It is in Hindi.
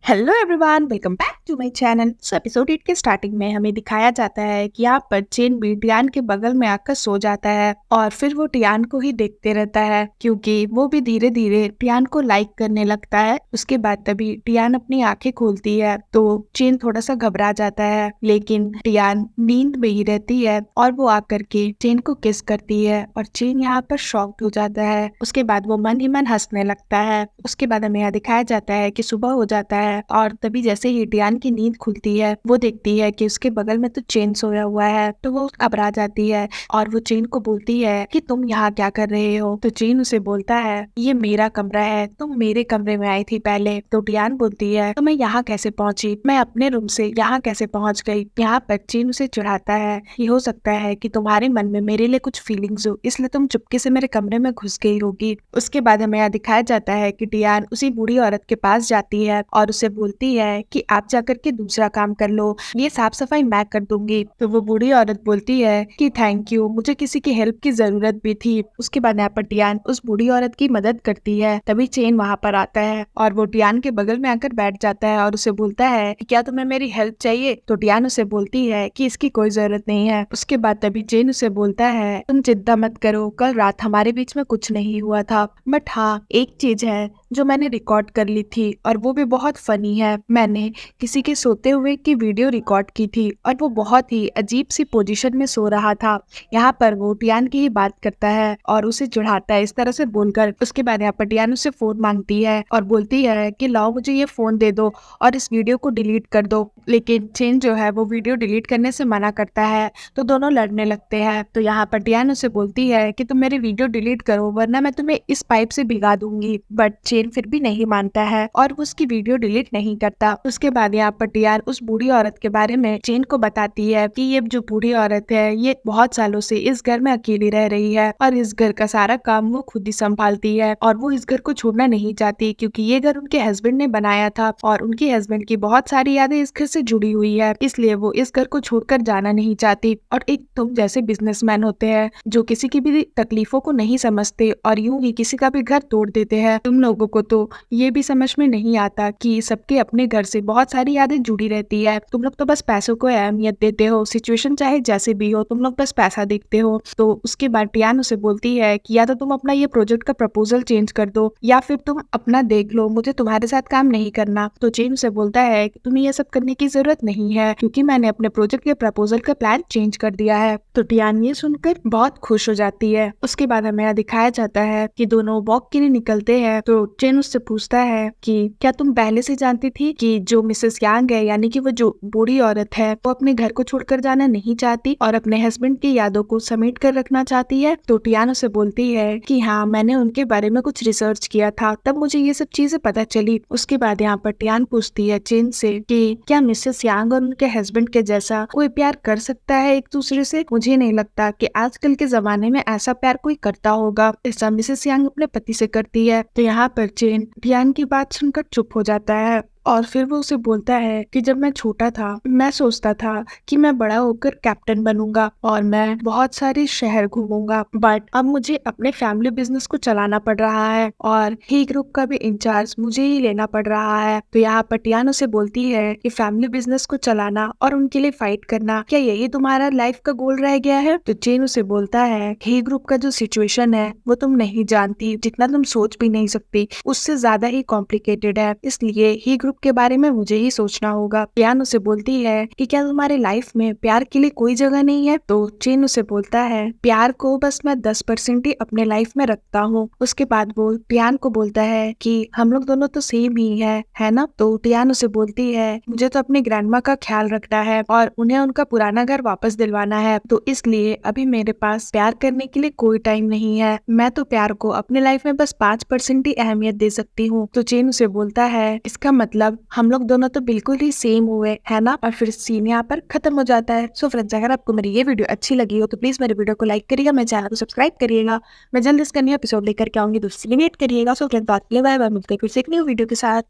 Hello everyone, welcome back to my channel. Episode 8 के स्टार्टिंग में हमें दिखाया जाता है कि यहाँ पर चेन भी टियान के बगल में आकर सो जाता है और फिर वो टियान को ही देखते रहता है क्योंकि वो भी धीरे धीरे टियान को लाइक करने लगता है। उसके बाद तभी टियान अपनी आंखें खोलती है तो चेन थोड़ा सा घबरा जाता है, लेकिन टियान नींद में ही रहती है और वो आकर के चेन को किस करती है और चेन यहाँ पर शॉक्ड हो जाता है। उसके बाद वो मन ही मन हंसने लगता है। उसके बाद हमें यहाँ दिखाया जाता है कि सुबह हो जाता है और तभी जैसे ही टियान की नींद खुलती है वो देखती है कि उसके बगल में तो चेन सोया हुआ है, तो वो घबरा जाती है और वो चेन को बोलती है कि तुम यहाँ क्या कर रहे हो। तो चेन उसे बोलता है ये मेरा कमरा है, तुम मेरे कमरे में आई थी पहले। तो टियान बोलती है तो मैं यहाँ कैसे पहुंची, मैं अपने रूम से यहाँ कैसे पहुंच गई। यहाँ पर चेन उसे चिढ़ाता है कि हो सकता है कि तुम्हारे मन में मेरे लिए कुछ फीलिंग्स हो, इसलिए तुम चुपके से मेरे कमरे में घुस गई होगी। उसके बाद हमें यहाँ दिखाया जाता है कि टियान उसी बूढ़ी औरत के पास जाती है और उसे बोलती है कि आप जाकर के दूसरा काम कर लो, ये साफ सफाई मैं कर दूंगी। तो वो बूढ़ी औरत बोलती है कि थैंक यू, मुझे किसी की हेल्प की जरूरत भी थी। उसके बाद यहाँ पर टियान उस बूढ़ी औरत की मदद करती है। तभी चेन वहाँ पर आता है और वो टियान के बगल में आकर बैठ जाता है और उसे बोलता है कि क्या तुम्हें मेरी हेल्प चाहिए। तो टियान उसे बोलती है कि इसकी कोई जरूरत नहीं है। उसके बाद तभी चेन उसे बोलता है तुम चिंता मत करो, कल रात हमारे बीच में कुछ नहीं हुआ था, बट हाँ एक चीज है जो मैंने रिकॉर्ड कर ली थी और वो भी बहुत फनी है। मैंने किसी के सोते हुए की वीडियो रिकॉर्ड की थी और वो बहुत ही अजीब सी पोजीशन में सो रहा था। यहाँ पर वो टियान की ही बात करता है और उसे चिढ़ाता है इस तरह से बोलकर। उसके बाद यहाँ पर टियान उससे फोन मांगती है और बोलती है कि लाओ मुझे ये फोन दे दो और इस वीडियो को डिलीट कर दो। लेकिन चेन जो है वो वीडियो डिलीट करने से मना करता है, तो दोनों लड़ने लगते हैं। तो यहाँ पर टियान उसे बोलती है कि तुम मेरी वीडियो डिलीट करो वरना मैं तुम्हें इस पाइप से भिगा दूंगी, बट चेन फिर भी नहीं मानता है और वो उसकी वीडियो डिलीट नहीं करता। उसके बाद यहाँ पर टियान उस बूढ़ी औरत के बारे में चेन को बताती है कि ये जो बूढ़ी औरत है ये बहुत सालों से इस घर में अकेली रह रही है और इस घर का सारा काम वो खुद ही संभालती है और वो इस घर को छोड़ना नहीं चाहती क्योंकि ये घर उनके हस्बैंड ने बनाया था और उनके हस्बैंड की बहुत सारी यादें इस घर से जुड़ी हुई है, इसलिए वो इस घर को छोड़कर जाना नहीं चाहती। और एक तुम जैसे बिजनेसमैन होते हैं जो किसी की भी तकलीफों को नहीं समझते और यूं ही किसी का भी घर तोड़ देते हैं, तुम लोगों को तो ये भी समझ में नहीं आता कि सबके अपने घर से बहुत सारी यादें जुड़ी रहती है। तुम लोग तो बस पैसों को अहमियत देते हो, सिचुएशन चाहे जैसे भी हो तुम लोग बस पैसा देखते हो। तो उसके बाद टियान उसे बोलती है कि या तो तुम अपना ये प्रोजेक्ट का प्रपोजल चेंज कर दो या फिर तुम अपना देख लो, मुझे तुम्हारे साथ काम नहीं करना। तो चेन उसे बोलता है कि तुम्हें ये सब करने की जरूरत नहीं है क्योंकि मैंने अपने प्रोजेक्ट के प्रपोजल का प्लान चेंज कर दिया है। तो टियान ये सुनकर बहुत खुश हो जाती है। उसके बाद हमें यहाँ दिखाया जाता है कि दोनों वॉक के लिए निकलते हैं। तो चेन उससे पूछता है कि क्या तुम पहले से जानती थी कि जो मिसेस यांग है यानी कि वो जो बूढ़ी औरत है वो अपने घर को छोड़कर जाना नहीं चाहती और अपने हस्बैंड की यादों को समेट कर रखना चाहती है। तो टियान उसे बोलती है कि हाँ मैंने उनके बारे में कुछ रिसर्च किया था, तब मुझे ये सब चीजें पता चली। उसके बाद यहाँ पर टियान पूछती है चेन से कि क्या मिसेस यांग और उनके हस्बैंड के जैसा कोई प्यार कर सकता है एक दूसरे से। मुझे नहीं लगता कि आजकल के जमाने में ऐसा प्यार कोई करता होगा, ऐसा मिसेस यांग अपने पति से करती है। तो यहाँ पर चेन टियान की बात सुनकर चुप हो जाता है और फिर वो उसे बोलता है कि जब मैं छोटा था मैं सोचता था कि मैं बड़ा होकर कैप्टन बनूंगा और मैं बहुत सारे शहर घूमूंगा, बट अब मुझे अपने फैमिली बिजनेस को चलाना पड़ रहा है और ही ग्रुप का भी इंचार्ज मुझे ही लेना पड़ रहा है। तो यहाँ पर टियान उसे बोलती है कि फैमिली बिजनेस को चलाना और उनके लिए फाइट करना, क्या यही तुम्हारा लाइफ का गोल रह गया है। तो चेन उसे बोलता है ही ग्रुप का जो सिचुएशन है वो तुम नहीं जानती, जितना तुम सोच भी नहीं सकती उससे ज्यादा ही कॉम्प्लिकेटेड है, इसलिए ही ग्रुप के बारे में मुझे ही सोचना होगा। टियान उसे बोलती है कि क्या तुम्हारे लाइफ में प्यार के लिए कोई जगह नहीं है। तो चेन उसे बोलता है प्यार को बस मैं 10% ही अपने लाइफ में रखता हूँ। उसके बाद वो टियान को बोलता है कि हम लोग दोनों तो सेम ही है ना। तो टियान उसे बोलती है मुझे तो अपनी ग्रैंडमा का ख्याल रखना है और उन्हें उनका पुराना घर वापस दिलवाना है, तो इसलिए अभी मेरे पास प्यार करने के लिए कोई टाइम नहीं है। मैं तो प्यार को अपने लाइफ में बस 5% ही अहमियत दे सकती हूँ। तो चेन उसे बोलता है इसका मतलब हम लोग दोनों तो बिल्कुल ही सेम हुए है ना। और फिर सीन यहाँ पर खत्म हो जाता है। सो फ्रेंड्स, अगर आपको मेरी ये वीडियो अच्छी लगी हो तो प्लीज मेरे वीडियो को लाइक करिएगा, मेरे चैनल को सब्सक्राइब करिएगा। मैं जल्द इसका न्यू एपिसोड लेकर के आऊंगी, दोस्तों वेट करिएगा। सो फ्रेंड्स, बाय बाय, मिलते हैं फिर से एक न्यू वीडियो के साथ।